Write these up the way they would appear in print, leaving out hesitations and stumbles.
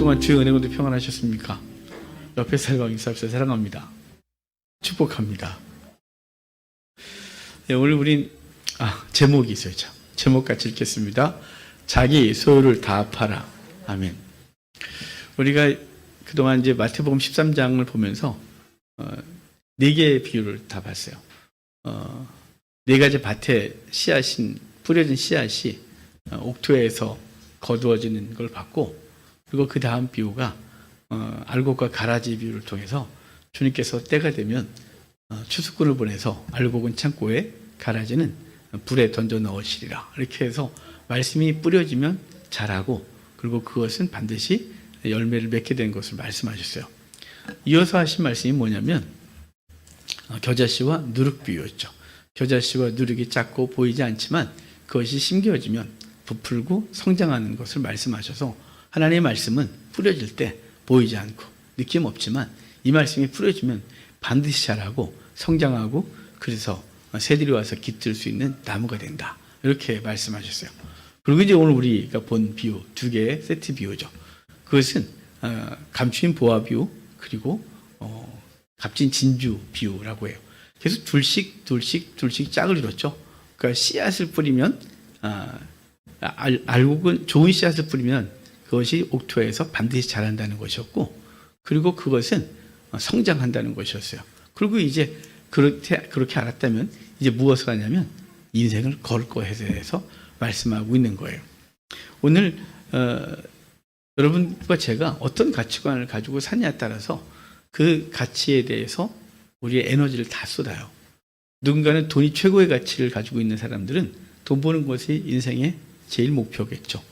동안 주의 은혜가운데 평안하셨습니까? 옆에 사람과 인사합시다. 사랑합니다. 축복합니다. 네, 오늘 우린 제목이 있어요. 제목 같이 읽겠습니다. 자기 소유를 다 팔아. 아멘. 우리가 그동안 이제 마태복음 13장을 보면서 네 개의 비유를 다 봤어요. 네 가지 밭에 뿌려진 씨앗이 옥토에서 거두어지는 걸 봤고, 그리고 그 다음 비유가 알곡과 가라지 비유를 통해서 주님께서 때가 되면 추수꾼을 보내서 알곡은 창고에, 가라지는 불에 던져 넣으시리라. 이렇게 해서 말씀이 뿌려지면 자라고, 그리고 그것은 반드시 열매를 맺게 된 것을 말씀하셨어요. 이어서 하신 말씀이 뭐냐면 겨자씨와 누룩 비유였죠. 겨자씨와 누룩이 작고 보이지 않지만 그것이 심겨지면 부풀고 성장하는 것을 말씀하셔서, 하나님의 말씀은 뿌려질 때 보이지 않고 느낌 없지만 이 말씀이 뿌려지면 반드시 자라고 성장하고, 그래서 새들이 와서 깃들 수 있는 나무가 된다. 이렇게 말씀하셨어요. 그리고 이제 오늘 우리가 본 비유, 두 개의 세트 비유죠. 그것은 감추인 보화 비유, 그리고 값진 진주 비유라고 해요. 계속 둘씩 짝을 이뤘죠. 그러니까 씨앗을 뿌리면 알곡은 좋은 씨앗을 뿌리면 그것이 옥토에서 반드시 자란다는 것이었고, 그리고 그것은 성장한다는 것이었어요. 그리고 이제 그렇게 알았다면 이제 무엇을 하냐면 인생을 걸 것에 대해서 말씀하고 있는 거예요. 오늘 여러분과 제가 어떤 가치관을 가지고 사냐에 따라서 그 가치에 대해서 우리의 에너지를 다 쏟아요. 누군가는 돈이 최고의 가치를 가지고 있는 사람들은 돈 버는 것이 인생의 제일 목표겠죠.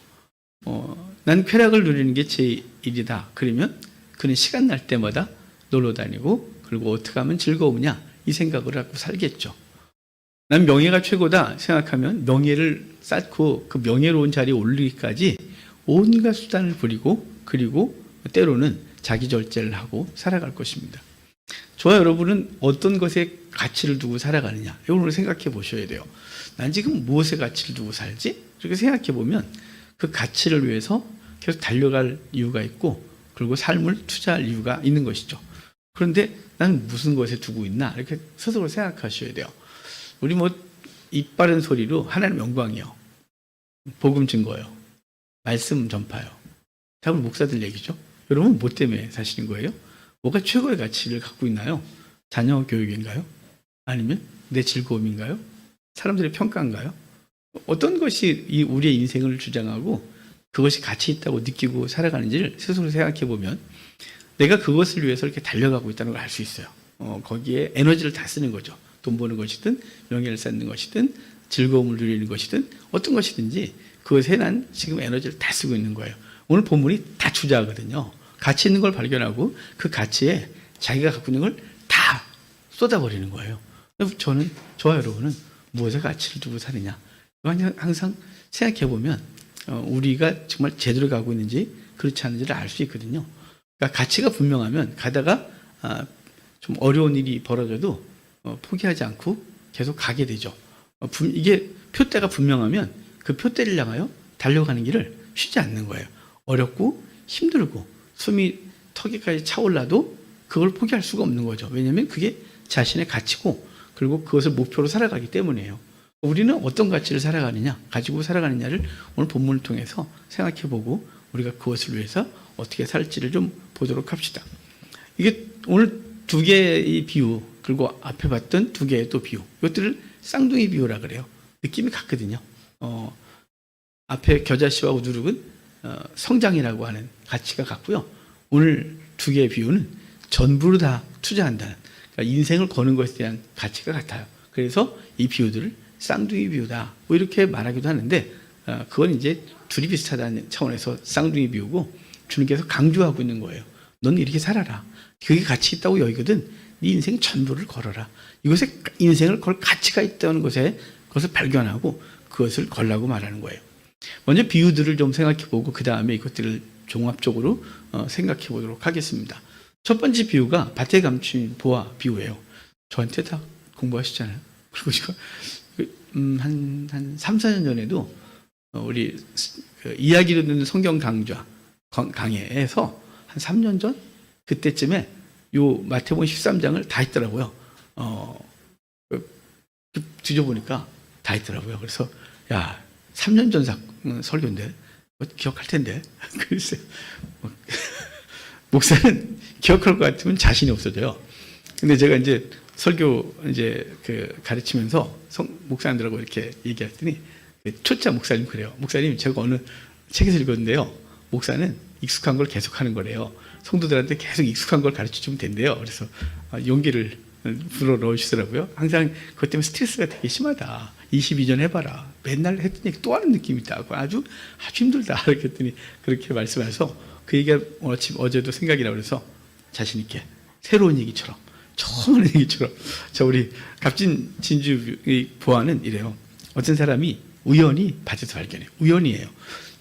난 쾌락을 누리는 게 제 일이다. 그러면 그는 시간 날 때마다 놀러 다니고, 그리고 어떻게 하면 즐거우냐, 이 생각을 갖고 살겠죠. 난 명예가 최고다 생각하면 명예를 쌓고 그 명예로운 자리에 오르기까지 온갖 수단을 부리고, 그리고 때로는 자기 절제를 하고 살아갈 것입니다. 저와 여러분은 어떤 것에 가치를 두고 살아가느냐, 이걸 생각해 보셔야 돼요. 난 지금 무엇에 가치를 두고 살지? 이렇게 생각해 보면 그 가치를 위해서 계속 달려갈 이유가 있고, 그리고 삶을 투자할 이유가 있는 것이죠. 그런데 나는 무슨 것에 두고 있나, 이렇게 스스로 생각하셔야 돼요. 우리 입 바른 소리로 하나님 영광이요, 복음 증거요, 말씀 전파요, 다 우리 목사들 얘기죠. 여러분 뭐 때문에 사시는 거예요? 뭐가 최고의 가치를 갖고 있나요? 자녀 교육인가요? 아니면 내 즐거움인가요? 사람들의 평가인가요? 어떤 것이 우리의 인생을 주장하고 그것이 가치 있다고 느끼고 살아가는지를 스스로 생각해 보면 내가 그것을 위해서 이렇게 달려가고 있다는 걸 알 수 있어요. 거기에 에너지를 다 쓰는 거죠. 돈 버는 것이든 명예를 쌓는 것이든 즐거움을 누리는 것이든 어떤 것이든지 그것에 난 지금 에너지를 다 쓰고 있는 거예요. 오늘 본문이 다 투자하거든요. 가치 있는 걸 발견하고 그 가치에 자기가 갖고 있는 걸 다 쏟아버리는 거예요. 저와 여러분은 무엇에 가치를 두고 사느냐, 항상 생각해 보면 우리가 정말 제대로 가고 있는지 그렇지 않은지를 알 수 있거든요. 그러니까 가치가 분명하면 가다가 좀 어려운 일이 벌어져도 포기하지 않고 계속 가게 되죠. 이게 표대가 분명하면 그 표대를 향하여 달려가는 길을 쉬지 않는 거예요. 어렵고 힘들고 숨이 턱에까지 차올라도 그걸 포기할 수가 없는 거죠. 왜냐하면 그게 자신의 가치고, 그리고 그것을 목표로 살아가기 때문이에요. 우리는 어떤 가치를 가지고 살아가느냐를 오늘 본문을 통해서 생각해보고 우리가 그것을 위해서 어떻게 살지를 좀 보도록 합시다. 이게 오늘 두 개의 비유, 그리고 앞에 봤던 두 개의 또 비유, 이것들을 쌍둥이 비유라 그래요. 느낌이 같거든요. 앞에 겨자씨와 누룩은 성장이라고 하는 가치가 같고요. 오늘 두 개의 비유는 전부를 다 투자한다는, 그러니까 인생을 거는 것에 대한 가치가 같아요. 그래서 이 비유들을 쌍둥이 비유다, 이렇게 말하기도 하는데, 그건 이제 둘이 비슷하다는 차원에서 쌍둥이 비유고, 주님께서 강조하고 있는 거예요. 넌 이렇게 살아라. 그게 가치 있다고 여기거든. 네 인생 전부를 걸어라. 이것에 인생을 걸 가치가 있다는 그것을 발견하고 그것을 걸라고 말하는 거예요. 먼저 비유들을 좀 생각해보고 그 다음에 이것들을 종합적으로 생각해 보도록 하겠습니다. 첫 번째 비유가 밭에 감춘 보화 비유예요. 저한테 다 공부하시잖아요. 그리고 제가 한 3, 4년 전에도 우리 이야기로 듣는 성경 강좌, 강해에서 한 3년 전 그때쯤에 요 마태복음 13장을 다 했더라고요. 뒤져보니까 다 있더라고요. 그래서 야 3년 전 설교인데 기억할 텐데 글쎄 목사는 기억할 것 같으면 자신이 없어져요. 근데 제가 이제 설교 이제 가르치면서 목사님들하고 이렇게 얘기했더니 초짜 목사님 그래요. 목사님 제가 어느 책에서 읽었는데요. 목사는 익숙한 걸 계속하는 거래요. 성도들한테 계속 익숙한 걸 가르쳐주면 된대요. 그래서 용기를 불어 넣으시더라고요. 항상 그것 때문에 스트레스가 되게 심하다. 22년 해봐라. 맨날 했더니 또 하는 느낌이 있다고. 아주 힘들다. 이렇게 했더니 그렇게 말씀하셔서 그 얘기가 어제도 생각이 나고 그래서 자신있게 새로운 얘기처럼 처음 하는 얘기처럼 우리 갑진 진주 보아는 이래요. 어떤 사람이 우연히 밭에서 발견해요. 우연이에요.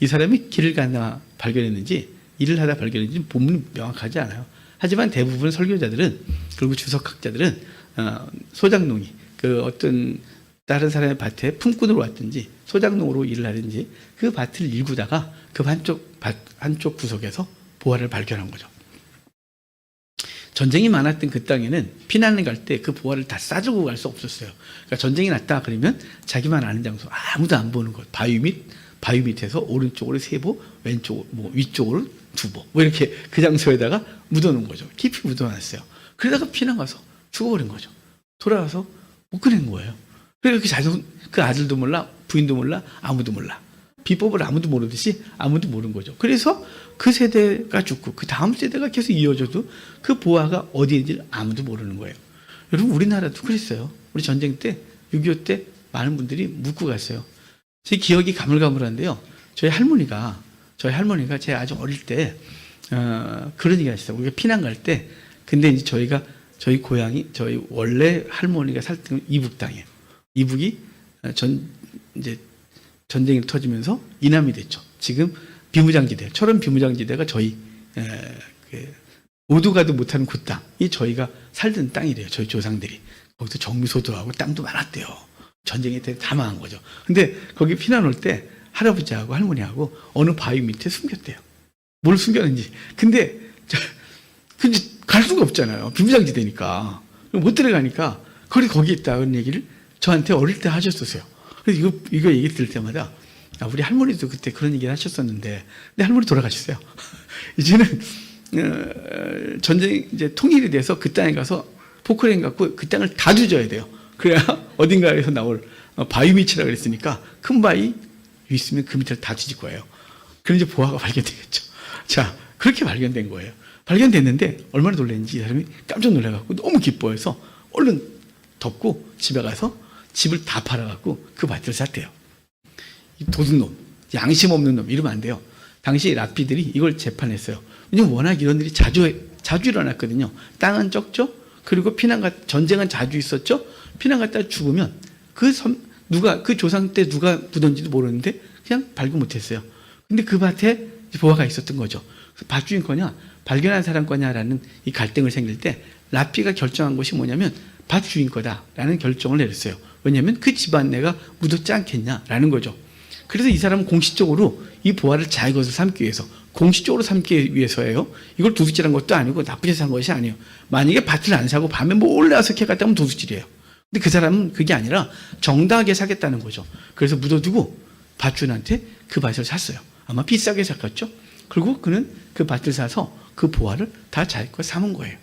이 사람이 길을 가다 발견했는지 일을 하다 발견했는지 본문이 명확하지 않아요. 하지만 대부분 설교자들은 그리고 주석학자들은 소작농이 어떤 다른 사람의 밭에 품꾼으로 왔든지 소작농으로 일을 하든지 그 밭을 일구다가 그 한쪽 구석에서 보화를 발견한 거죠. 전쟁이 많았던 그 땅에는 피난을 갈 때 그 보화를 다 싸들고 갈 수 없었어요. 그러니까 전쟁이 났다 그러면 자기만 아는 장소 아무도 안 보는 곳 바위 밑에서 오른쪽으로 3보 왼쪽 위쪽으로 2보 이렇게 그 장소에다가 묻어놓은 거죠. 깊이 묻어놨어요. 그러다가 피난 가서 죽어버린 거죠. 돌아와서 못 꺼낸 거예요. 그러니까 그 아들도 몰라 부인도 몰라 아무도 몰라. 비법을 아무도 모르듯이 아무도 모르는 거죠. 그래서 그 세대가 죽고 그 다음 세대가 계속 이어져도 그 보화가 어디에 있는지 아무도 모르는 거예요. 여러분 우리나라도 그랬어요. 우리 전쟁 때 6.25 때 많은 분들이 묻고 갔어요. 제 기억이 가물가물한데요. 저희 할머니가 제 아주 어릴 때 그런 얘기 하셨어요. 우리가 피난 갈 때 근데 이제 저희 고향이 저희 원래 할머니가 살던 이북 땅이에요. 이북이 이제 전쟁이 터지면서 이남이 됐죠. 지금 비무장지대, 철원 비무장지대가 저희 오도 가도 못하는 그 땅이 저희가 살던 땅이래요. 저희 조상들이. 거기서 정미소도 하고 땅도 많았대요. 전쟁에 다 망한 거죠. 근데 거기 피난 올 때 할아버지하고 할머니하고 어느 바위 밑에 숨겼대요. 뭘 숨겼는지. 근데 갈 수가 없잖아요. 비무장지대니까. 못 들어가니까 거기에 있다는 얘기를 저한테 어릴 때 하셨었어요. 그래서 이거 얘기 들을 때마다 우리 할머니도 그때 그런 얘기를 하셨었는데 근데 할머니 돌아가셨어요. 이제는 전쟁 이제 통일이 돼서 그 땅에 가서 포크레인 갖고 그 땅을 다 뒤져야 돼요. 그래야 어딘가에서 나올 바위 밑이라 그랬으니까 큰 바위 있으면 그 밑을 다 뒤질 거예요. 그럼 이제 보화가 발견되겠죠. 자, 그렇게 발견된 거예요. 발견됐는데 얼마나 놀랐는지 이 사람이 깜짝 놀라갖고 너무 기뻐해서 얼른 덮고 집에 가서 집을 다 팔아갖고 그 밭을 샀대요. 이 도둑놈, 양심 없는 놈 이러면 안 돼요. 당시 랍비들이 이걸 재판했어요. 왜냐면 워낙 이런 일이 자주 일어났거든요. 땅은 적죠. 그리고 전쟁은 자주 있었죠. 피난 갔다 죽으면 그 조상 때 누가 묻었는지도 모르는데 그냥 발견 못했어요. 근데 그 밭에 보화가 있었던 거죠. 밭주인 거냐 발견한 사람 거냐라는 이 갈등을 생길 때 랍비가 결정한 것이 뭐냐면 밭주인 거다라는 결정을 내렸어요. 왜냐하면 그 집안 내가 묻었지 않겠냐라는 거죠. 그래서 이 사람은 공식적으로 이 보화를 자기 것을 삼기 위해서 공식적으로 삼기 위해서예요. 이걸 도둑질한 것도 아니고 나쁘게 산 것이 아니에요. 만약에 밭을 안 사고 밤에 몰래 와서 캐갔다 하면 도둑질이에요. 근데 그 사람은 그게 아니라 정당하게 사겠다는 거죠. 그래서 묻어두고 밭주인한테 그 밭을 샀어요. 아마 비싸게 샀겠죠. 그리고 그는 그 밭을 사서 그 보화를 다 자기 거 삼은 거예요.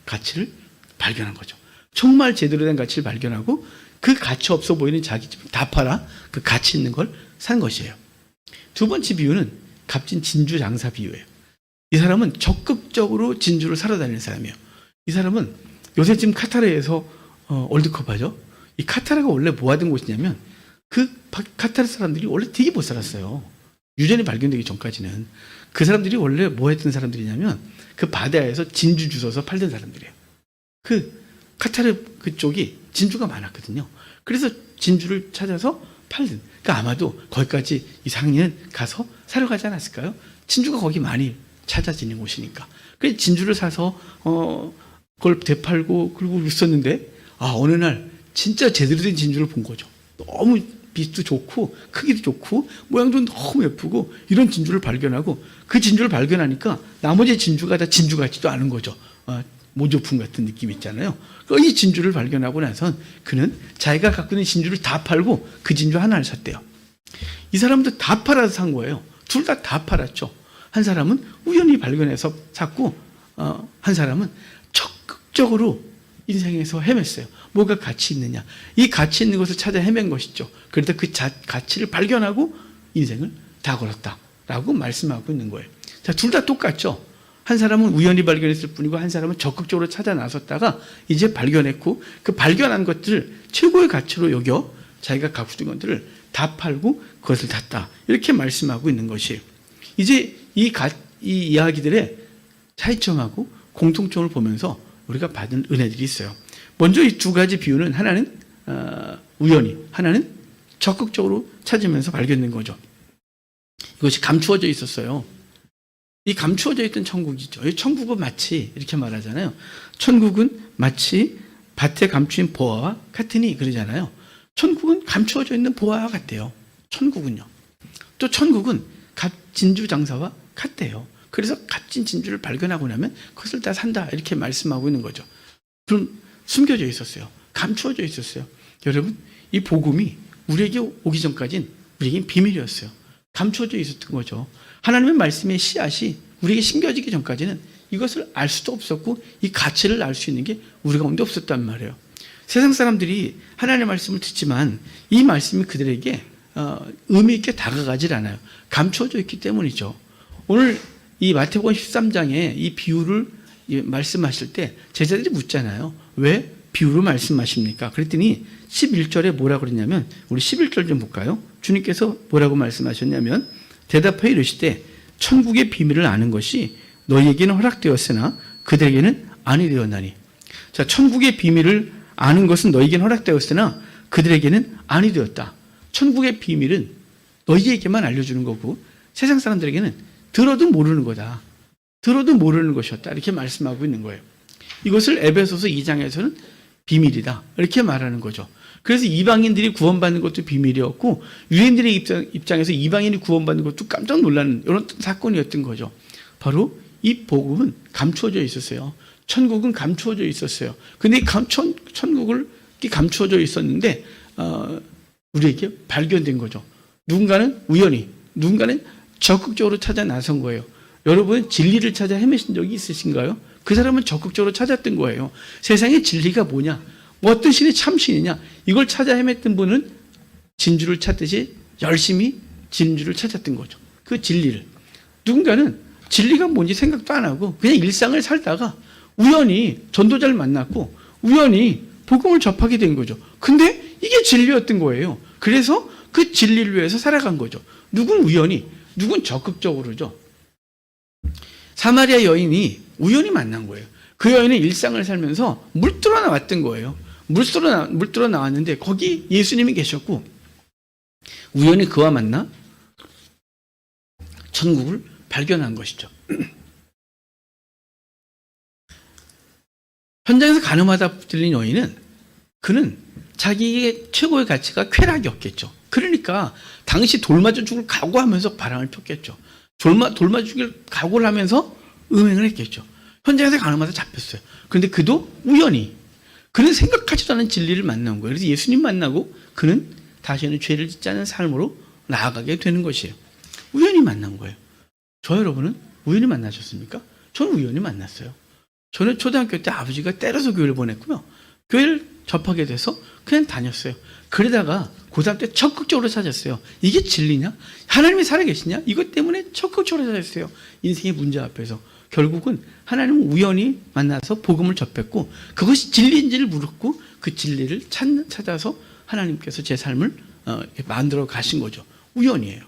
가치를 발견한 거죠. 정말 제대로 된 가치를 발견하고 그 가치 없어 보이는 자기 집을 다 팔아 그 가치 있는 걸 산 것이에요. 두 번째 비유는 값진 진주 장사 비유예요. 이 사람은 적극적으로 진주를 사러 다니는 사람이에요. 이 사람은 요새 지금 카타르에서 월드컵 하죠. 이 카타르가 원래 뭐 하던 곳이냐면 그 카타르 사람들이 원래 되게 못 살았어요. 유전이 발견되기 전까지는. 그 사람들이 원래 뭐 했던 사람들이냐면 그 바다에서 진주 주워서 팔던 사람들이에요. 그 카타르 그쪽이 진주가 많았거든요. 그래서 진주를 찾아서 팔던. 그러니까 아마도 거기까지 이 상인은 가서 사러 가지 않았을까요? 진주가 거기 많이 찾아지는 곳이니까. 그래서 진주를 사서 그걸 되팔고 그리고 있었는데 어느 날 진짜 제대로 된 진주를 본 거죠. 너무 빛도 좋고 크기도 좋고 모양도 너무 예쁘고 이런 진주를 발견하고 그 진주를 발견하니까 나머지 진주가 다 진주 같지도 않은 거죠. 모조품 같은 느낌 있잖아요. 이 진주를 발견하고 나선 그는 자기가 갖고 있는 진주를 다 팔고 그 진주 하나를 샀대요. 이 사람도 다 팔아서 산 거예요. 둘 다 팔았죠. 한 사람은 우연히 발견해서 샀고 한 사람은 적극적으로 인생에서 헤맸어요. 뭐가 가치 있느냐. 이 가치 있는 것을 찾아 헤맨 것이죠. 그러다 그 가치를 발견하고 인생을 다 걸었다라고 말씀하고 있는 거예요. 자, 둘 다 똑같죠. 한 사람은 우연히 발견했을 뿐이고 한 사람은 적극적으로 찾아 나섰다가 이제 발견했고 그 발견한 것들을 최고의 가치로 여겨 자기가 갖고 있는 것들을 다 팔고 그것을 샀다. 이렇게 말씀하고 있는 것이에요. 이제 이 이야기들의 차이점하고 공통점을 보면서 우리가 받은 은혜들이 있어요. 먼저 이 두 가지 비유는 하나는 우연히, 하나는 적극적으로 찾으면서 발견된 거죠. 이것이 감추어져 있었어요. 이 감추어져 있던 천국이죠. 이 천국은 마치 이렇게 말하잖아요. 천국은 마치 밭에 감추인 보화와 같으니 그러잖아요. 천국은 감추어져 있는 보화와 같대요. 천국은요. 또 천국은 진주 장사와 같대요. 그래서 값진 진주를 발견하고 나면 그것을 다 산다 이렇게 말씀하고 있는 거죠. 그럼 숨겨져 있었어요. 감추어져 있었어요. 여러분, 이 복음이 우리에게 오기 전까지는 우리에겐 비밀이었어요. 감추어져 있었던 거죠. 하나님의 말씀의 씨앗이 우리에게 심겨지기 전까지는 이것을 알 수도 없었고 이 가치를 알 수 있는 게 우리 가운데 없었단 말이에요. 세상 사람들이 하나님의 말씀을 듣지만 이 말씀이 그들에게 의미 있게 다가가질 않아요. 감추어져 있기 때문이죠. 오늘 이 마태복음 13장에 이 비유를 말씀하실 때 제자들이 묻잖아요. 왜 비유로 말씀하십니까? 그랬더니 11절에 뭐라고 그러냐면 우리 11절 좀 볼까요? 주님께서 뭐라고 말씀하셨냐면 대답하여 이르시되 천국의 비밀을 아는 것이 너희에게는 허락되었으나 그들에게는 아니 되었나니. 자, 천국의 비밀을 아는 것은 너희에게는 허락되었으나 그들에게는 아니 되었다. 천국의 비밀은 너희에게만 알려주는 거고 세상 사람들에게는 들어도 모르는 거다. 들어도 모르는 것이었다. 이렇게 말씀하고 있는 거예요. 이것을 에베소서 2장에서는 비밀이다. 이렇게 말하는 거죠. 그래서 이방인들이 구원받는 것도 비밀이었고 유대인들의 입장에서 이방인이 구원받는 것도 깜짝 놀라는 이런 사건이었던 거죠. 바로 이 복음은 감추어져 있었어요. 천국은 감추어져 있었어요. 근데 이 천국을 감추어져 있었는데 우리에게 발견된 거죠. 누군가는 우연히, 누군가는 적극적으로 찾아 나선 거예요. 여러분 진리를 찾아 헤매신 적이 있으신가요? 그 사람은 적극적으로 찾았던 거예요. 세상의 진리가 뭐냐? 뭐 어떤 신이 참신이냐? 이걸 찾아 헤맸던 분은 진주를 찾듯이 열심히 진주를 찾았던 거죠. 그 진리를. 누군가는 진리가 뭔지 생각도 안 하고 그냥 일상을 살다가 우연히 전도자를 만났고 우연히 복음을 접하게 된 거죠. 근데 이게 진리였던 거예요. 그래서 그 진리를 위해서 살아간 거죠. 누군 우연히, 누군 적극적으로죠. 사마리아 여인이 우연히 만난 거예요. 그 여인은 일상을 살면서 물들어 나왔던 거예요. 물들어 나왔는데 거기 예수님이 계셨고 우연히 그와 만나 천국을 발견한 것이죠. 현장에서 가늠하다 들린 여인은 그는 자기의 최고의 가치가 쾌락이었겠죠. 그러니까 당시 돌맞아 죽을 각오하면서 바람을 폈겠죠. 돌맞아 죽을 각오를 하면서 음행을 했겠죠. 현장에서 가늠하다 잡혔어요. 그런데 그도 우연히 그는 생각하지도 않은 진리를 만난 거예요. 그래서 예수님 만나고 그는 다시는 죄를 짓지 않은 삶으로 나아가게 되는 것이에요. 우연히 만난 거예요. 저 여러분은 우연히 만나셨습니까? 저는 우연히 만났어요. 저는 초등학교 때 아버지가 때려서 교회를 보냈고요. 교회를 접하게 돼서 그냥 다녔어요. 그러다가 고3 때 적극적으로 찾았어요. 이게 진리냐? 하나님이 살아계시냐? 이것 때문에 적극적으로 찾았어요. 인생의 문제 앞에서. 결국은 하나님은 우연히 만나서 복음을 접했고 그것이 진리인지를 물었고 그 진리를 찾아서 하나님께서 제 삶을 만들어 가신 거죠. 우연이에요.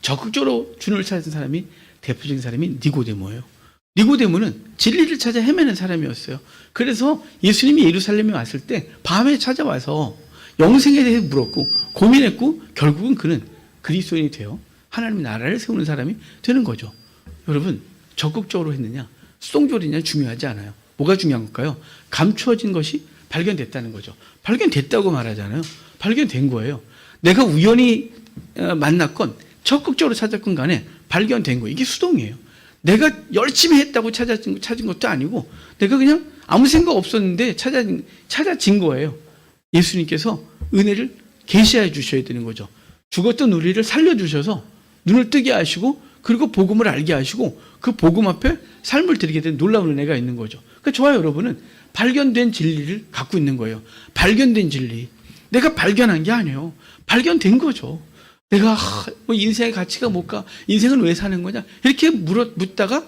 적극적으로 주님을 찾은 사람이 대표적인 사람이 니고데모예요. 니고데모는 진리를 찾아 헤매는 사람이었어요. 그래서 예수님이 예루살렘에 왔을 때 밤에 찾아와서 영생에 대해 물었고 고민했고 결국은 그는 그리스도인이 되어 하나님의 나라를 세우는 사람이 되는 거죠. 여러분 적극적으로 했느냐 수동적이냐 중요하지 않아요. 뭐가 중요한 걸까요? 감추어진 것이 발견됐다는 거죠. 발견됐다고 말하잖아요. 발견된 거예요. 내가 우연히 만났건 적극적으로 찾았건 간에 발견된 거예요. 이게 수동이에요. 내가 열심히 했다고 찾은 것도 아니고 내가 그냥 아무 생각 없었는데 찾아진 거예요. 예수님께서 은혜를 계시해 주셔야 되는 거죠. 죽었던 우리를 살려주셔서 눈을 뜨게 하시고 그리고 복음을 알게 하시고 그 복음 앞에 삶을 드리게 된 놀라운 은혜가 있는 거죠. 그러니까 저와 여러분은 발견된 진리를 갖고 있는 거예요. 발견된 진리. 내가 발견한 게 아니에요. 발견된 거죠. 내가 뭐 인생의 가치가 뭘까? 인생은 왜 사는 거냐? 이렇게 묻다가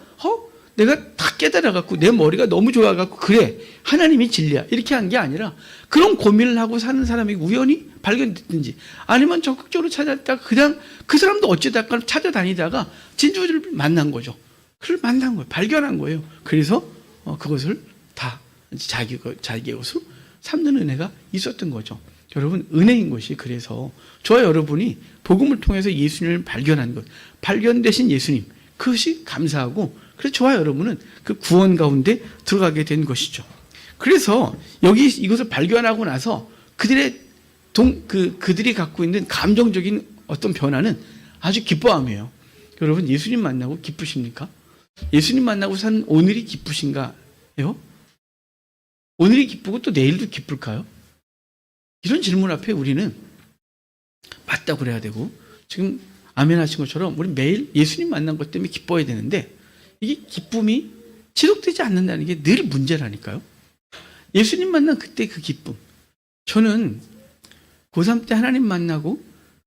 내가 다 깨달아갖고 내 머리가 너무 좋아갖고 그래 하나님이 진리야 이렇게 한 게 아니라 그런 고민을 하고 사는 사람이 우연히 발견됐든지 아니면 적극적으로 찾았다가 그냥 그 사람도 어쩌다가 찾아다니다가 진주를 만난 거죠. 그를 만난 거예요. 발견한 거예요. 그래서 그것을 다 자기의 것으로 삼는 은혜가 있었던 거죠. 여러분 은혜인 것이 그래서 저와 여러분이 복음을 통해서 예수님을 발견한 것, 발견되신 예수님 그것이 감사하고 그래서 저와 여러분은 그 구원 가운데 들어가게 된 것이죠. 그래서 여기 이것을 발견하고 나서 그들이 갖고 있는 감정적인 어떤 변화는 아주 기뻐함이에요. 여러분 예수님 만나고 기쁘십니까? 예수님 만나고 사는 오늘이 기쁘신가요? 오늘이 기쁘고 또 내일도 기쁠까요? 이런 질문 앞에 우리는 맞다고 그래야 되고 지금 아멘 하신 것처럼 우리 매일 예수님 만난 것 때문에 기뻐야 되는데 이게 기쁨이 지속되지 않는다는 게 늘 문제라니까요. 예수님 만난 그때 그 기쁨. 저는 고3 때 하나님 만나고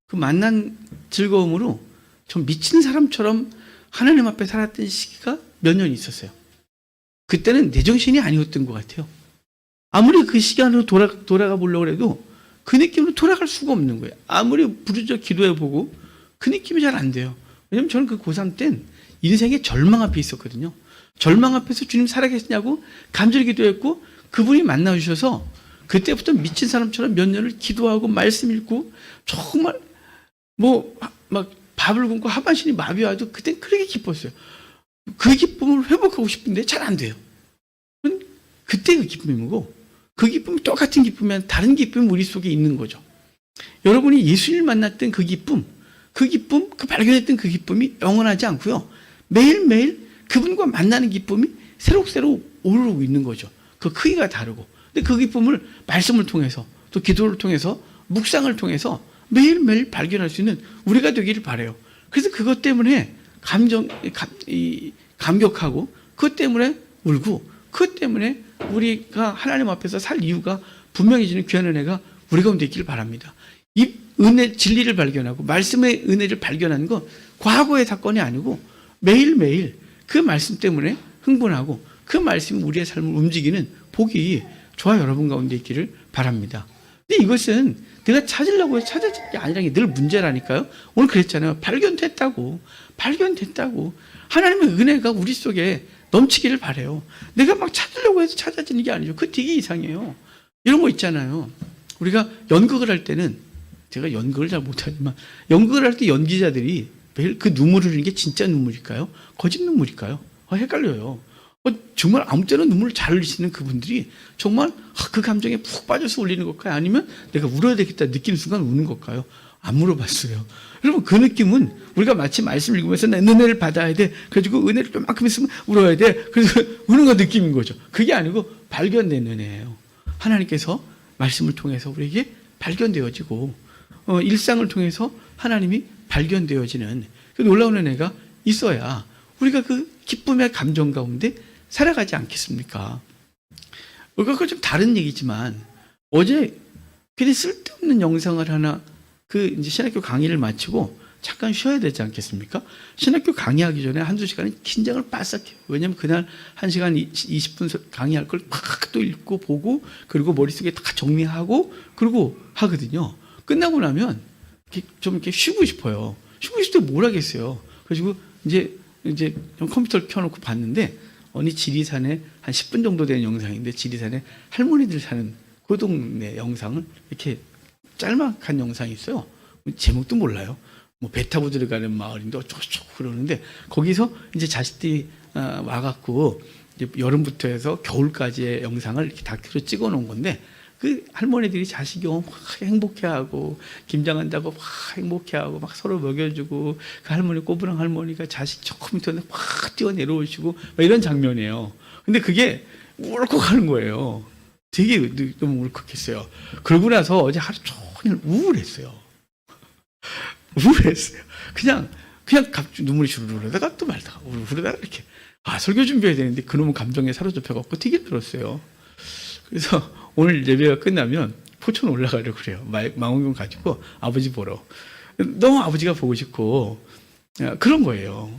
그 만난 즐거움으로 좀 미친 사람처럼 하나님 앞에 살았던 시기가 몇 년 있었어요. 그때는 내 정신이 아니었던 것 같아요. 아무리 그 시간으로 돌아가 보려고 해도 그 느낌으로 돌아갈 수가 없는 거예요. 아무리 부르짖어 기도해보고 그 느낌이 잘 안 돼요. 왜냐면 저는 그 고3 땐 인생의 절망 앞에 있었거든요. 절망 앞에서 주님 살아계시냐고 간절히 기도했고 그분이 만나주셔서 그때부터 미친 사람처럼 몇 년을 기도하고 말씀 읽고 정말 막 밥을 굶고 하반신이 마비와도 그땐 그렇게 기뻤어요. 그 기쁨을 회복하고 싶은데 잘 안 돼요. 그때 그 기쁨이고 그 기쁨이 똑같은 기쁨이면 다른 기쁨이 우리 속에 있는 거죠. 여러분이 예수님을 만났던 그 기쁨, 그 발견했던 그 기쁨이 영원하지 않고요. 매일매일 그분과 만나는 기쁨이 새록새록 오르고 있는 거죠. 그 크기가 다르고. 근데 그 기쁨을 말씀을 통해서 또 기도를 통해서 묵상을 통해서 매일매일 발견할 수 있는 우리가 되기를 바라요. 그래서 그것 때문에 감격하고 그것 때문에 울고 그것 때문에 우리가 하나님 앞에서 살 이유가 분명해지는 귀한 은혜가 우리 가운데 있기를 바랍니다. 이 은혜, 진리를 발견하고 말씀의 은혜를 발견하는 건 과거의 사건이 아니고 매일매일 그 말씀 때문에 흥분하고 그 말씀이 우리의 삶을 움직이는 복이 저와 여러분 가운데 있기를 바랍니다. 근데 이것은 내가 찾으려고 해서 찾아진 게 아니라 늘 문제라니까요. 오늘 그랬잖아요. 발견됐다고. 하나님의 은혜가 우리 속에 넘치기를 바래요. 내가 막 찾으려고 해서 찾아지는 게 아니죠. 그거 되게 이상해요. 이런 거 있잖아요. 우리가 연극을 할 때는 제가 연극을 잘 못하지만 연극을 할 때 연기자들이 매일 그 눈물을 흘리는 게 진짜 눈물일까요? 거짓 눈물일까요? 헷갈려요. 정말 아무 때나 눈물을 잘 흘리시는 그분들이 정말 그 감정에 푹 빠져서 울리는 걸까요? 아니면 내가 울어야 되겠다 느끼는 순간 우는 걸까요? 안 물어봤어요. 여러분 그 느낌은 우리가 마치 말씀 읽으면서 내 은혜를 받아야 돼. 그래가지고 은혜를 좀만큼 있으면 울어야 돼. 그래서 우는 거 느낌인 거죠. 그게 아니고 발견된 은혜예요. 하나님께서 말씀을 통해서 우리에게 발견되어지고 일상을 통해서 하나님이 발견되어지는 그 놀라운 은혜가 있어야 우리가 그 기쁨의 감정 가운데 살아가지 않겠습니까? 그거 좀 다른 얘기지만 어제 그냥 쓸데없는 영상을 하나 이제 신학교 강의를 마치고 잠깐 쉬어야 되지 않겠습니까? 신학교 강의하기 전에 한두 시간은 긴장을 바싹 해요. 왜냐하면 그날 1시간 20분 강의할 걸 막 또 읽고 보고 그리고 머릿속에 다 정리하고 그리고 하거든요. 끝나고 나면 좀 이렇게 쉬고 싶어요. 쉬고 싶을 때 뭘 하겠어요. 그래가지고 이제 좀 컴퓨터를 켜놓고 봤는데 어느 지리산에 한 10분 정도 되는 영상인데 지리산에 할머니들 사는 그 동네 영상을 이렇게 짤막한 영상이 있어요. 제목도 몰라요. 배 타고 들어가는 마을인데 어쩌고저쩌고 그러는데 거기서 이제 자식들이 와갖고 이제 여름부터 해서 겨울까지의 영상을 이렇게 다큐로 찍어 놓은 건데 그 할머니들이 자식이 오면 막 행복해하고 김장한다고 막 행복해하고 막 서로 먹여주고 그 할머니 꼬부랑 할머니가 자식 저 밑에 막 뛰어 내려오시고 막 이런 장면이에요. 근데 그게 울컥하는 거예요. 되게 너무 울컥했어요. 그러고 나서 어제 하루 종일 우울했어요. 우울했어요. 그냥 갑자기 눈물이 주르르 흐르다가 또 말다가 흐르다가 이렇게 설교 준비해야 되는데 그놈은 감정에 사로잡혀갖고 되게 힘들었어요. 그래서 오늘 예배가 끝나면 포천 올라가려고 그래요. 망원경 가지고 아버지 보러. 너무 아버지가 보고 싶고 그런 거예요.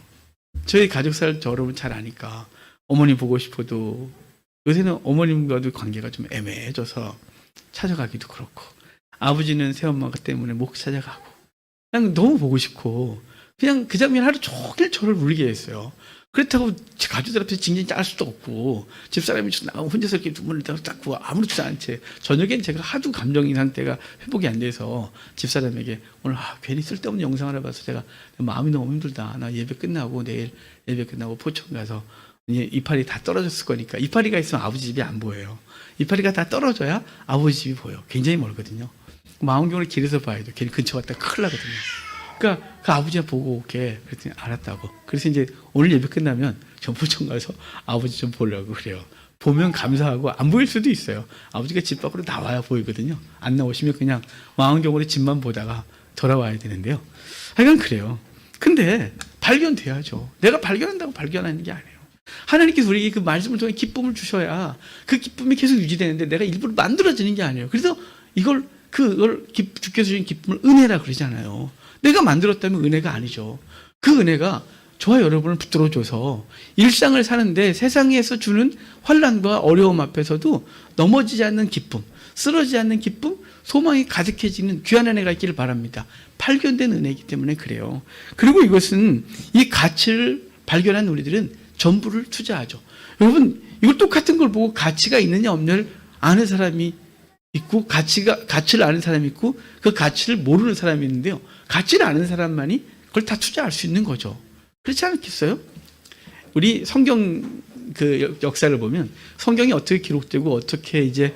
저희 가족사를 여러분 잘 아니까 어머니 보고 싶어도 요새는 어머님과도 관계가 좀 애매해져서 찾아가기도 그렇고 아버지는 새엄마가 때문에 못 찾아가고 그냥 너무 보고 싶고 그냥 그 장면 하루 종일 저를 울게 했어요. 그렇다고 가족들 앞에서 징징 짤 수도 없고 집사람이 나가고 혼자서 이렇게 눈물을 닦고 아무렇지도 않지. 저녁엔 제가 하도 감정인 상태가 회복이 안 돼서 집사람에게 오늘 괜히 쓸데없는 영상을 봐서 제가 마음이 너무 힘들다. 나 예배 끝나고 내일 예배 끝나고 포천 가서 이제 이파리 다 떨어졌을 거니까 이파리가 있으면 아버지 집이 안 보여요. 이파리가 다 떨어져야 아버지 집이 보여. 굉장히 멀거든요. 망원경을 길에서 봐야 돼. 괜히 근처 갔다 큰일 나거든요. 그러니까 그 아버지가 보고 올게. 그랬더니 알았다고. 그래서 이제 오늘 예배 끝나면 전포청 가서 아버지 좀 보려고 그래요. 보면 감사하고 안 보일 수도 있어요. 아버지가 집 밖으로 나와야 보이거든요. 안 나오시면 그냥 망원경으로 집만 보다가 돌아와야 되는데요. 하여간 그래요. 근데 발견돼야죠. 내가 발견한다고 발견하는 게 아니에요. 하나님께서 우리에게 그 말씀을 통해 기쁨을 주셔야 그 기쁨이 계속 유지되는데 내가 일부러 만들어지는 게 아니에요. 그래서 그걸 주께서 주신 기쁨을 은혜라 그러잖아요. 내가 만들었다면 은혜가 아니죠. 그 은혜가 저와 여러분을 붙들어줘서 일상을 사는데 세상에서 주는 환난과 어려움 앞에서도 넘어지지 않는 기쁨, 쓰러지지 않는 기쁨, 소망이 가득해지는 귀한 은혜가 있기를 바랍니다. 발견된 은혜이기 때문에 그래요. 그리고 이것은 이 가치를 발견한 우리들은 전부를 투자하죠. 여러분, 이걸 똑같은 걸 보고 가치가 있느냐 없느냐를 아는 사람이 있고 가치를 아는 사람이 있고 그 가치를 모르는 사람이 있는데요. 가치를 아는 사람만이 그걸 다 투자할 수 있는 거죠. 그렇지 않겠어요? 우리 성경 그 역사를 보면 성경이 어떻게 기록되고 어떻게 이제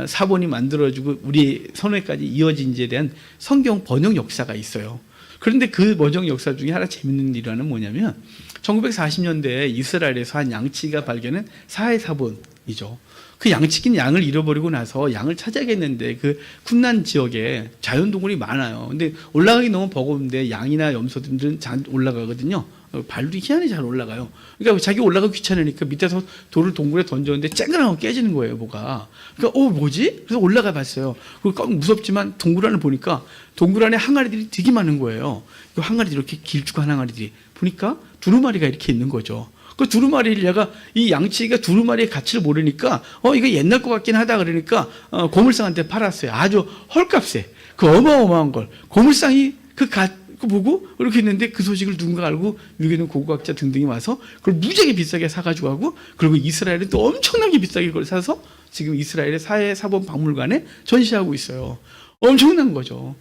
사본이 만들어지고 우리 선회까지 이어진지에 대한 성경 번역 역사가 있어요. 그런데 그 번역 역사 중에 하나 재밌는 일화는 뭐냐면 1940년대에 이스라엘에서 한 양치기가 발견한 사해사본이죠. 그 양치기는 양을 잃어버리고 나서 양을 찾아야겠는데 그 쿰난 지역에 자연동물이 많아요. 근데 올라가기 너무 버거운데 양이나 염소들은 잘 올라가거든요. 발도 희한히 잘 올라가요. 그러니까 자기 올라가기 귀찮으니까 밑에서 돌을 동굴에 던졌는데 쨍그랑하고 깨지는 거예요, 뭐가. 그러니까 뭐지? 그래서 올라가 봤어요. 그리고 무섭지만 동굴 안을 보니까 동굴 안에 항아리들이 되게 많은 거예요. 그 항아리들이 이렇게 길쭉한 항아리들이. 보니까 두루마리가 이렇게 있는 거죠. 그 두루마리를 얘가 이 양치기가 두루마리의 가치를 모르니까 이거 옛날 것 같긴 하다 그러니까 고물상한테 팔았어요. 아주 헐값에 그 어마어마한 걸 고물상이 그거 보고 이렇게 했는데 그 소식을 누군가 알고 미국에 있는 고고학자 등등이 와서 그걸 무지하게 비싸게 사가지고 하고 그리고 이스라엘은 또 엄청나게 비싸게 그걸 사서 지금 이스라엘의 사해사본박물관에 전시하고 있어요. 엄청난 거죠.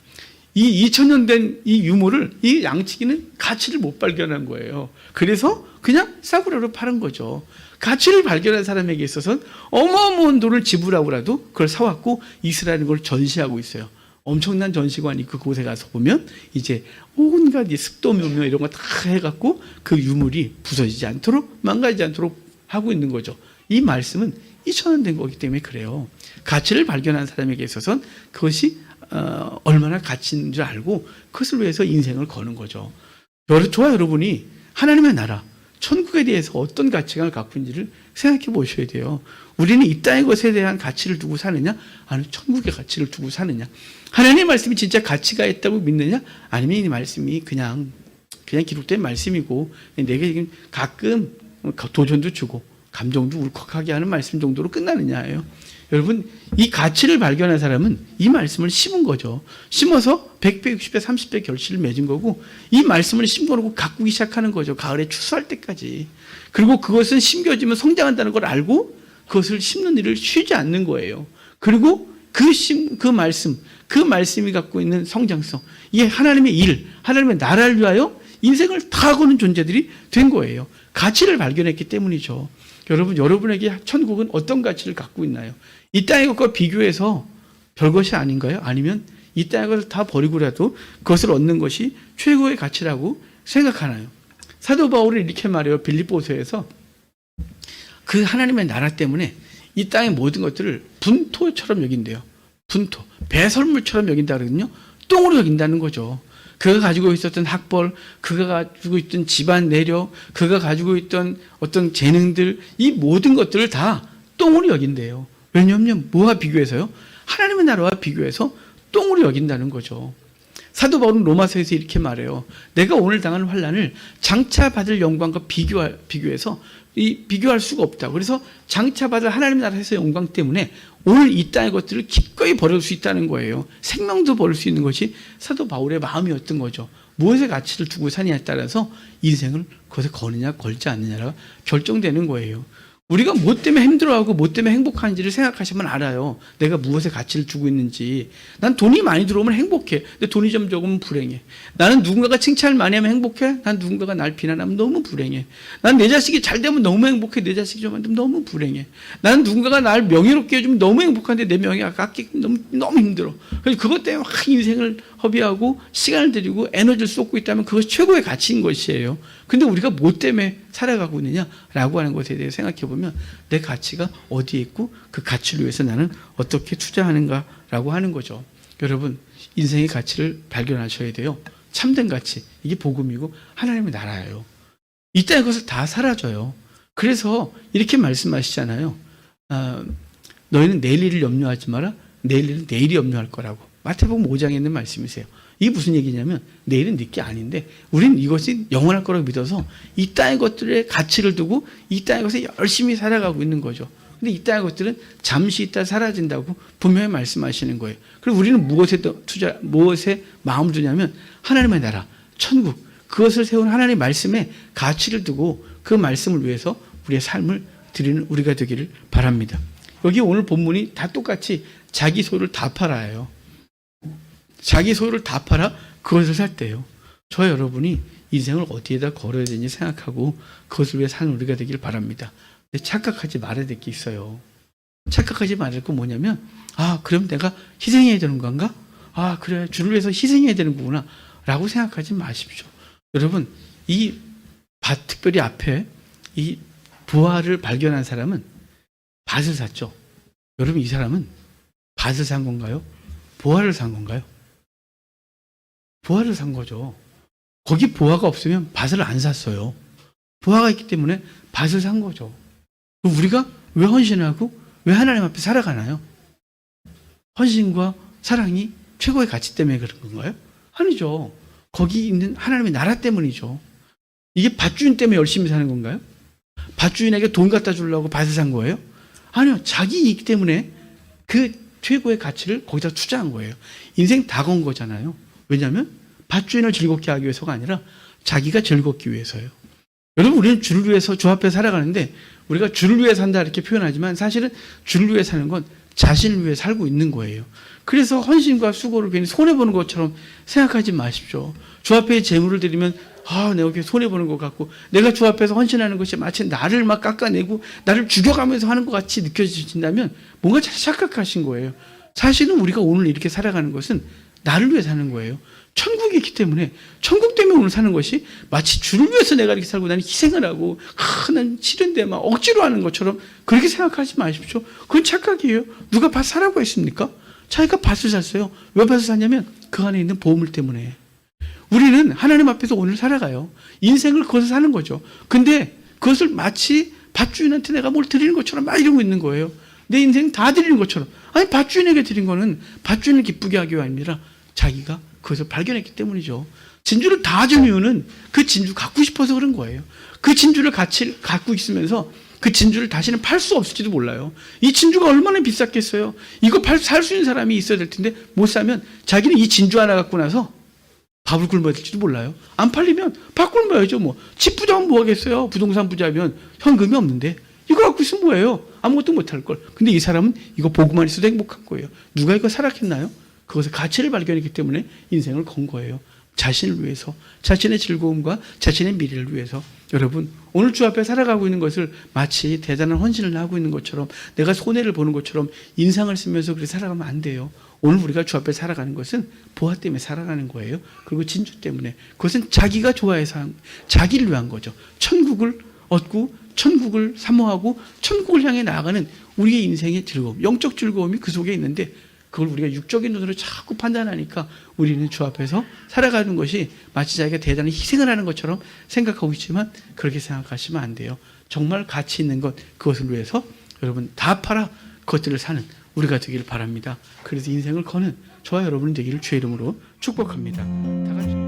이 2000년 된 이 유물을 이 양치기는 가치를 못 발견한 거예요. 그래서 그냥 싸구려로 파는 거죠. 가치를 발견한 사람에게 있어서는 어마어마한 돈을 지불하고라도 그걸 사왔고 이스라엘은 그걸 전시하고 있어요. 엄청난 전시관이 그곳에 가서 보면 이제 온갖 습도 묘며 이런 거 다 해갖고 그 유물이 부서지지 않도록 망가지지 않도록 하고 있는 거죠. 이 말씀은 2000년 된 거기 때문에 그래요. 가치를 발견한 사람에게 있어서는 그것이 얼마나 가치 있는 줄 알고 그것을 위해서 인생을 거는 거죠. 저와 여러분이 하나님의 나라, 천국에 대해서 어떤 가치관을 갖고 있는지를 생각해 보셔야 돼요. 우리는 이 땅의 것에 대한 가치를 두고 사느냐, 아니면 천국의 가치를 두고 사느냐. 하나님의 말씀이 진짜 가치가 있다고 믿느냐, 아니면 이 말씀이 그냥 기록된 말씀이고 내게 지금 가끔 도전도 주고 감정도 울컥하게 하는 말씀 정도로 끝나느냐예요. 여러분, 이 가치를 발견한 사람은 이 말씀을 심은 거죠. 심어서 100배, 60배, 30배 결실을 맺은 거고 이 말씀을 심어놓고 가꾸기 시작하는 거죠. 가을에 추수할 때까지. 그리고 그것은 심겨지면 성장한다는 걸 알고 그것을 심는 일을 쉬지 않는 거예요. 그리고 그 말씀이 갖고 있는 성장성, 이게 하나님의 일, 하나님의 나라를 위하여 인생을 다 거는 존재들이 된 거예요. 가치를 발견했기 때문이죠. 여러분에게 천국은 어떤 가치를 갖고 있나요? 이 땅의 것과 비교해서 별것이 아닌가요? 아니면 이 땅의 것을 다 버리고라도 그것을 얻는 것이 최고의 가치라고 생각하나요? 사도 바울이 이렇게 말해요. 빌립보서에서 그 하나님의 나라 때문에 이 땅의 모든 것들을 분토처럼 여긴대요. 분토, 배설물처럼 여긴다 그러거든요. 똥으로 여긴다는 거죠. 그가 가지고 있었던 학벌, 그가 가지고 있던 집안 내력, 그가 가지고 있던 어떤 재능들, 이 모든 것들을 다 똥으로 여긴대요. 왜냐하면 뭐와 비교해서요? 하나님의 나라와 비교해서 똥으로 여긴다는 거죠. 사도 바울은 로마서에서 이렇게 말해요. 내가 오늘 당한 환난을 장차 받을 영광과 비교해서 비교할 수가 없다. 그래서 장차 받을 하나님 나라에서 영광 때문에 오늘 이 땅의 것들을 기꺼이 버릴 수 있다는 거예요. 생명도 버릴 수 있는 것이 사도 바울의 마음이었던 거죠. 무엇의 가치를 두고 사느냐에 따라서 인생을 그것에 거느냐 걸지 않느냐가 결정되는 거예요. 우리가 뭐 때문에 힘들어하고 뭐 때문에 행복한지를 생각하시면 알아요. 내가 무엇에 가치를 주고 있는지. 난 돈이 많이 들어오면 행복해. 근데 돈이 좀 적으면 불행해. 나는 누군가가 칭찬을 많이 하면 행복해. 난 누군가가 날 비난하면 너무 불행해. 난 내 자식이 잘 되면 너무 행복해. 내 자식이 좀 안 되면 너무 불행해. 나는 누군가가 날 명예롭게 해주면 너무 행복한데 내 명예가 깎이면 너무 힘들어. 그래서 그것 때문에 막 인생을 허비하고 시간을 들이고 에너지를 쏟고 있다면 그것이 최고의 가치인 것이에요. 근데 우리가 뭐 때문에 살아가고 있느냐라고 하는 것에 대해 생각해 보면 내 가치가 어디에 있고 그 가치를 위해서 나는 어떻게 투자하는가라고 하는 거죠. 여러분, 인생의 가치를 발견하셔야 돼요. 참된 가치, 이게 복음이고 하나님의 나라예요. 이 땅의 것을 다 사라져요. 그래서 이렇게 말씀하시잖아요. 너희는 내일 일을 염려하지 마라. 내일 일은 내일이 염려할 거라고. 마태복음 5장에 있는 말씀이세요. 이게 무슨 얘기냐면 내일은 내게 아닌데 우리는 이것이 영원할 거라고 믿어서 이 땅의 것들의 가치를 두고 이 땅의 것에 열심히 살아가고 있는 거죠. 근데 이 땅의 것들은 잠시 있다 사라진다고 분명히 말씀하시는 거예요. 그리고 우리는 무엇에 마음을 두냐면 하나님의 나라, 천국, 그것을 세운 하나님의 말씀에 가치를 두고 그 말씀을 위해서 우리의 삶을 드리는 우리가 되기를 바랍니다. 여기 오늘 본문이 다 똑같이 자기 소유를 다 팔아요. 자기 소유를 다 팔아 그것을 살 때요. 저와 여러분이 인생을 어디에다 걸어야 되는지 생각하고 그것을 위해 사는 우리가 되기를 바랍니다. 근데 착각하지 말아야 될 게 있어요. 착각하지 말아야 될 건 뭐냐면 그럼 내가 희생해야 되는 건가? 그래 주를 위해서 희생해야 되는 거구나 라고 생각하지 마십시오. 여러분 특별히 앞에 이 부활을 발견한 사람은 밭을 샀죠. 여러분 이 사람은 밭을 산 건가요? 부활을 산 건가요? 부활을 산 거죠. 거기 부활가 없으면 밭을 안 샀어요. 부활가 있기 때문에 밭을 산 거죠. 우리가 왜 헌신하고 왜 하나님 앞에 살아가나요? 헌신과 사랑이 최고의 가치 때문에 그런 건가요? 아니죠. 거기 있는 하나님의 나라 때문이죠. 이게 밭주인 때문에 열심히 사는 건가요? 밭주인에게 돈 갖다 주려고 밭을 산 거예요? 아니요. 자기 이익 때문에 그 최고의 가치를 거기다 투자한 거예요. 인생 다 건 거잖아요. 왜냐하면 밭주인을 즐겁게 하기 위해서가 아니라 자기가 즐겁기 위해서요. 여러분 우리는 주를 위해서 주 앞에 살아가는데 우리가 주를 위해 산다 이렇게 표현하지만 사실은 주를 위해 사는 건 자신을 위해 살고 있는 거예요. 그래서 헌신과 수고를 괜히 손해보는 것처럼 생각하지 마십시오. 주 앞에 재물을 드리면 내가 이렇게 손해보는 것 같고 내가 주 앞에서 헌신하는 것이 마치 나를 막 깎아내고 나를 죽여가면서 하는 것 같이 느껴지신다면 뭔가 착각하신 거예요. 사실은 우리가 오늘 이렇게 살아가는 것은 나를 위해 사는 거예요. 천국이 있기 때문에 천국 때문에 오늘 사는 것이 마치 주를 위해서 내가 이렇게 살고 나는 희생을 하고 난 싫은데 막 억지로 하는 것처럼 그렇게 생각하지 마십시오. 그건 착각이에요. 누가 밭 사라고 했습니까? 자기가 밭을 샀어요. 왜 밭을 샀냐면 그 안에 있는 보물 때문에. 우리는 하나님 앞에서 오늘 살아가요. 인생을 그것을 사는 거죠. 근데 그것을 마치 밭주인한테 내가 뭘 드리는 것처럼 막 이러고 있는 거예요. 내 인생 다 드리는 것처럼. 아니 밭주인에게 드린 거는 밭주인을 기쁘게 하기 아니라 자기가 그것을 발견했기 때문이죠. 진주를 다 준 이유는 그 진주 갖고 싶어서 그런 거예요. 그 진주를 갖고 있으면서 그 진주를 다시는 팔 수 없을지도 몰라요. 이 진주가 얼마나 비쌌겠어요. 이거 살 수 있는 사람이 있어야 될 텐데 못 사면 자기는 이 진주 하나 갖고 나서 밥을 굶어야 될지도 몰라요. 안 팔리면 밥 굶어야죠. 집 부자면 뭐 하겠어요. 부동산 부자면 현금이 없는데 이거 갖고 있으면 뭐예요. 아무것도 못할 걸. 근데 이 사람은 이거 보고만 있어도 행복한 거예요. 누가 이거 사랑했나요? 그것의 가치를 발견했기 때문에 인생을 건 거예요. 자신을 위해서, 자신의 즐거움과 자신의 미래를 위해서 여러분 오늘 주 앞에 살아가고 있는 것을 마치 대단한 헌신을 하고 있는 것처럼 내가 손해를 보는 것처럼 인상을 쓰면서 그렇게 살아가면 안 돼요. 오늘 우리가 주 앞에 살아가는 것은 보화 때문에 살아가는 거예요. 그리고 진주 때문에. 그것은 자기가 좋아해서 자기를 위한 거죠. 천국을 얻고 천국을 사모하고 천국을 향해 나아가는 우리의 인생의 즐거움, 영적 즐거움이 그 속에 있는데 그걸 우리가 육적인 눈으로 자꾸 판단하니까 우리는 주 앞에서 살아가는 것이 마치 자기가 대단한 희생을 하는 것처럼 생각하고 있지만 그렇게 생각하시면 안 돼요. 정말 가치 있는 것, 그것을 위해서 여러분 다 팔아 그것들을 사는 우리가 되기를 바랍니다. 그래서 인생을 거는 저와 여러분이 되기를 주의 이름으로 축복합니다. 다 같이.